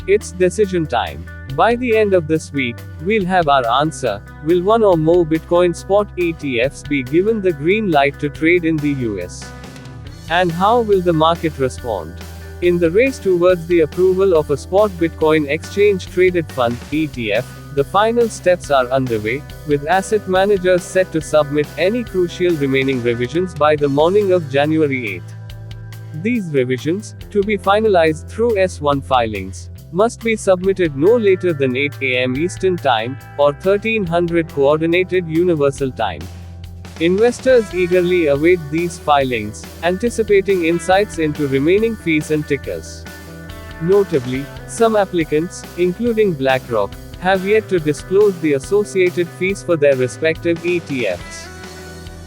It's decision time. By the end of this week, we'll have our answer. Will one or more Bitcoin spot ETFs be given the green light to trade in the US? And how will the market respond? In the race towards the approval of a spot Bitcoin exchange traded fund (ETF), the final steps are underway, with asset managers set to submit any crucial remaining revisions by the morning of January 8. These revisions, to be finalized through S1 filings, must be submitted no later than 8 a.m. Eastern Time, or 1300 Coordinated Universal Time. Investors eagerly await these filings, anticipating insights into remaining fees and tickers. Notably, some applicants, including BlackRock, have yet to disclose the associated fees for their respective ETFs.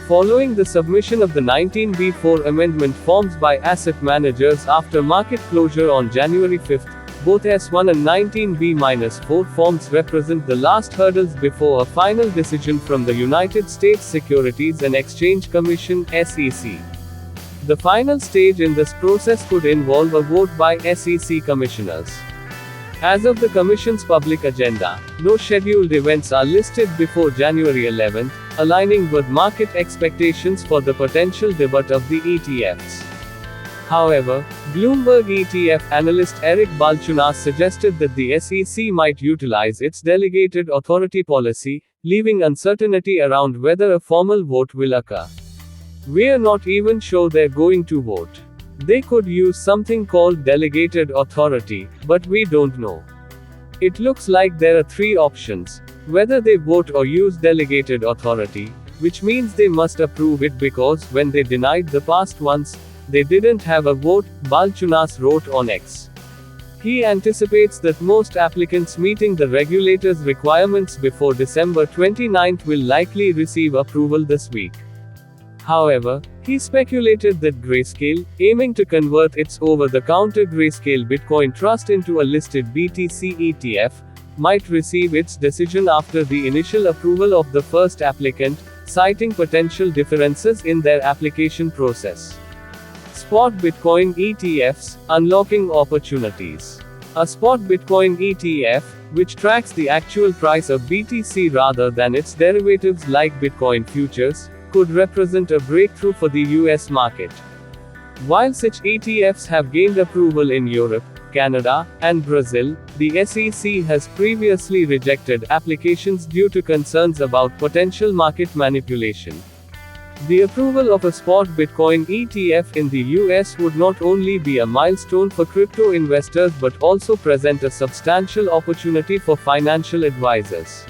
Following the submission of the 19B4 amendment forms by asset managers after market closure on January 5, both S1 and 19B-4 forms represent the last hurdles before a final decision from the United States Securities and Exchange Commission (SEC). The final stage in this process could involve a vote by SEC commissioners. As of the Commission's public agenda, no scheduled events are listed before January 11, aligning with market expectations for the potential debut of the ETFs. However, Bloomberg ETF analyst Eric Balchunas suggested that the SEC might utilize its delegated authority policy, leaving uncertainty around whether a formal vote will occur. "We're not even sure they're going to vote. They could use something called delegated authority, but we don't know. It looks like there are three options: whether they vote or use delegated authority, which means they must approve it because, when they denied the past ones, they didn't have a vote," Balchunas wrote on X. He anticipates that most applicants meeting the regulator's requirements before December 29 will likely receive approval this week. However, he speculated that Grayscale, aiming to convert its over-the-counter Grayscale Bitcoin Trust into a listed BTC ETF, might receive its decision after the initial approval of the first applicant, citing potential differences in their application process. Spot Bitcoin ETFs, unlocking opportunities. A spot Bitcoin ETF, which tracks the actual price of BTC rather than its derivatives like Bitcoin futures, could represent a breakthrough for the US market. While such ETFs have gained approval in Europe, Canada, and Brazil, the SEC has previously rejected applications due to concerns about potential market manipulation. The approval of a spot Bitcoin ETF in the US would not only be a milestone for crypto investors but also present a substantial opportunity for financial advisors.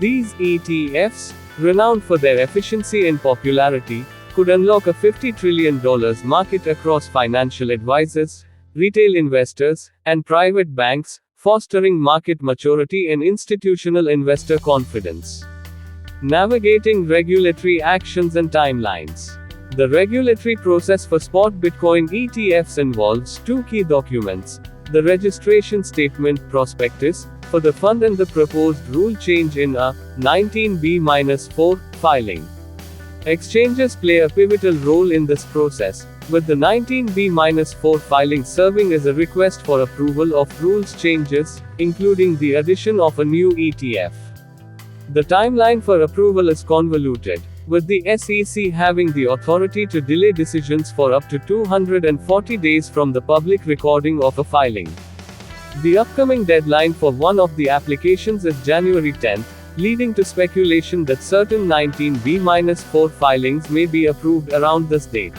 These ETFs, renowned for their efficiency and popularity, could unlock a $50 trillion market across financial advisors, retail investors, and private banks, fostering market maturity and institutional investor confidence. Navigating regulatory actions and timelines. The regulatory process for spot Bitcoin ETFs involves two key documents: the registration statement prospectus for the fund and the proposed rule change in a 19B-4 filing. Exchanges play a pivotal role in this process, with the 19B-4 filing serving as a request for approval of rules changes, including the addition of a new ETF. The timeline for approval is convoluted, with the SEC having the authority to delay decisions for up to 240 days from the public recording of a filing. The upcoming deadline for one of the applications is January 10, leading to speculation that certain 19B-4 filings may be approved around this date.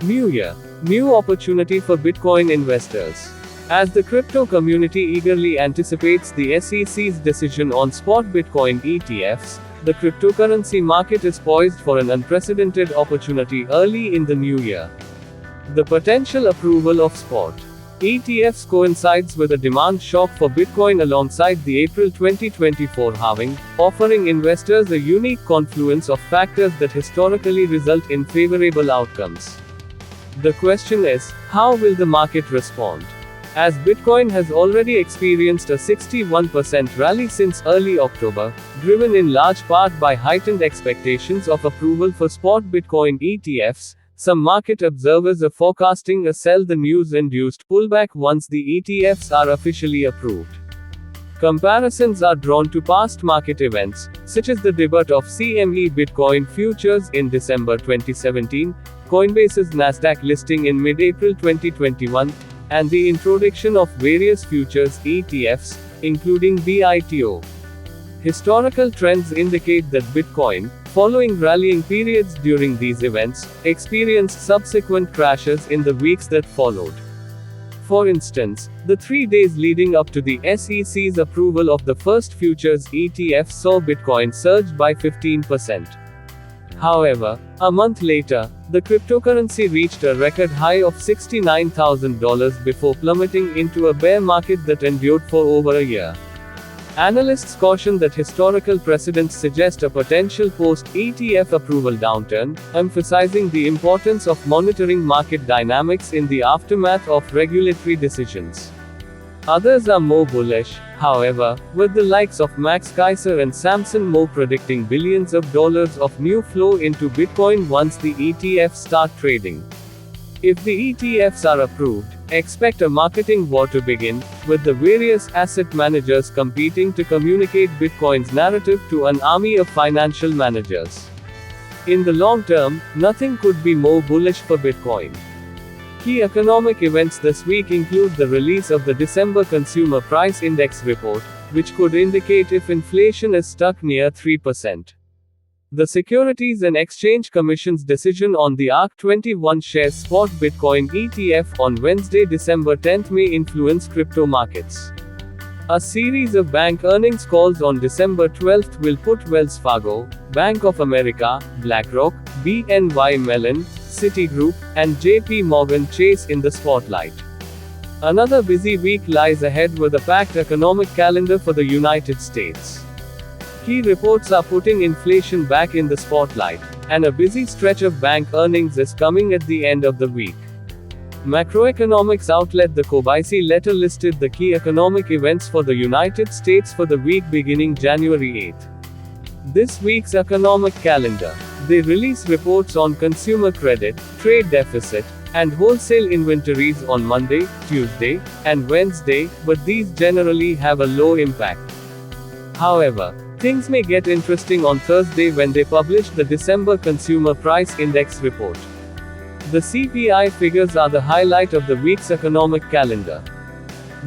New year. New opportunity for Bitcoin investors. As the crypto community eagerly anticipates the SEC's decision on spot Bitcoin ETFs, the cryptocurrency market is poised for an unprecedented opportunity early in the new year. The potential approval of spot ETFs coincides with a demand shock for Bitcoin alongside the April 2024 halving, offering investors a unique confluence of factors that historically result in favorable outcomes. The question is, how will the market respond? As Bitcoin has already experienced a 61% rally since early October, driven in large part by heightened expectations of approval for spot Bitcoin ETFs, some market observers are forecasting a sell the news-induced pullback once the ETFs are officially approved. Comparisons are drawn to past market events, such as the debut of CME Bitcoin futures in December 2017, Coinbase's Nasdaq listing in mid-April 2021, and the introduction of various futures ETFs, including BITO. Historical trends indicate that Bitcoin, following rallying periods during these events, experienced subsequent crashes in the weeks that followed. For instance, the 3 days leading up to the SEC's approval of the first futures ETF saw Bitcoin surge by 15%. However, a month later, the cryptocurrency reached a record high of $69,000 before plummeting into a bear market that endured for over a year. Analysts caution that historical precedents suggest a potential post-ETF approval downturn, emphasizing the importance of monitoring market dynamics in the aftermath of regulatory decisions. Others are more bullish, however, with the likes of Max Keiser and Samson Moe predicting billions of dollars of new flow into Bitcoin once the ETFs start trading. If the ETFs are approved, expect a marketing war to begin, with the various asset managers competing to communicate Bitcoin's narrative to an army of financial managers. In the long term, nothing could be more bullish for Bitcoin. Key economic events this week include the release of the December Consumer Price Index report, which could indicate if inflation is stuck near 3%. The Securities and Exchange Commission's decision on the ARK-21 shares spot Bitcoin ETF on Wednesday, December 10 may influence crypto markets. A series of bank earnings calls on December 12 will put Wells Fargo, Bank of America, BlackRock, BNY Mellon, Citigroup, and JP Morgan Chase in the spotlight. Another busy week lies ahead with a packed economic calendar for the United States. Key reports are putting inflation back in the spotlight, and a busy stretch of bank earnings is coming at the end of the week. Macroeconomics outlet The Kobayashi letter listed the key economic events for the United States for the week beginning January 8. This week's economic calendar. They release reports on consumer credit, trade deficit, and wholesale inventories on Monday, Tuesday, and Wednesday, but these generally have a low impact. However, things may get interesting on Thursday when they publish the December Consumer Price Index report. The CPI figures are the highlight of the week's economic calendar.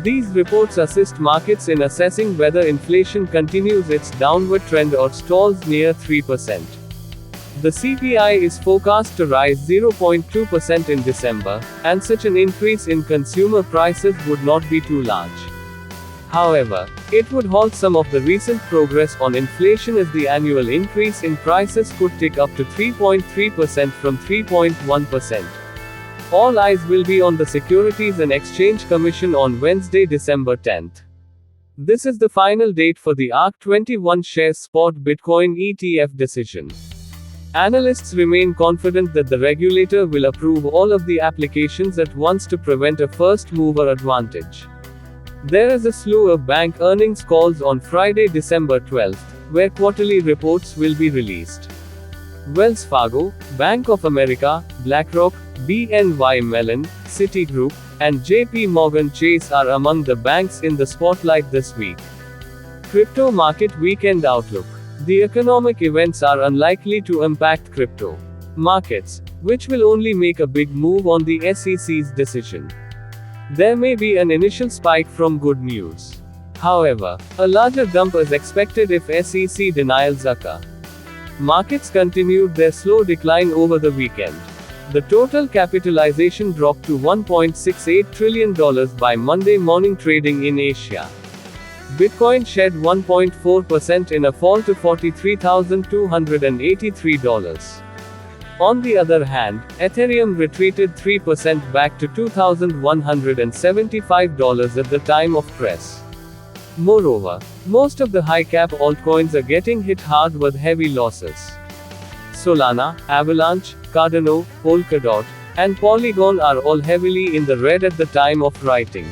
These reports assist markets in assessing whether inflation continues its downward trend or stalls near 3%. The CPI is forecast to rise 0.2% in December, and such an increase in consumer prices would not be too large. However, it would halt some of the recent progress on inflation as the annual increase in prices could tick up to 3.3% from 3.1%. All eyes will be on the Securities and Exchange Commission on Wednesday, December 10. This is the final date for the ARK-21 shares spot Bitcoin ETF decision. Analysts remain confident that the regulator will approve all of the applications at once to prevent a first-mover advantage. There is a slew of bank earnings calls on Friday, December 12, where quarterly reports will be released. Wells Fargo, Bank of America, BlackRock, BNY Mellon, Citigroup, and JP Morgan Chase are among the banks in the spotlight this week. Crypto Market Weekend Outlook. The economic events are unlikely to impact crypto markets, which will only make a big move on the SEC's decision. There may be an initial spike from good news. However, a larger dump is expected if SEC denials occur. Markets continued their slow decline over the weekend. The total capitalization dropped to $1.68 trillion by Monday morning trading in Asia. Bitcoin shed 1.4% in a fall to $43,283. On the other hand, Ethereum retreated 3% back to $2,175 at the time of press. Moreover, most of the high-cap altcoins are getting hit hard with heavy losses. Solana, Avalanche, Cardano, Polkadot, and Polygon are all heavily in the red at the time of writing.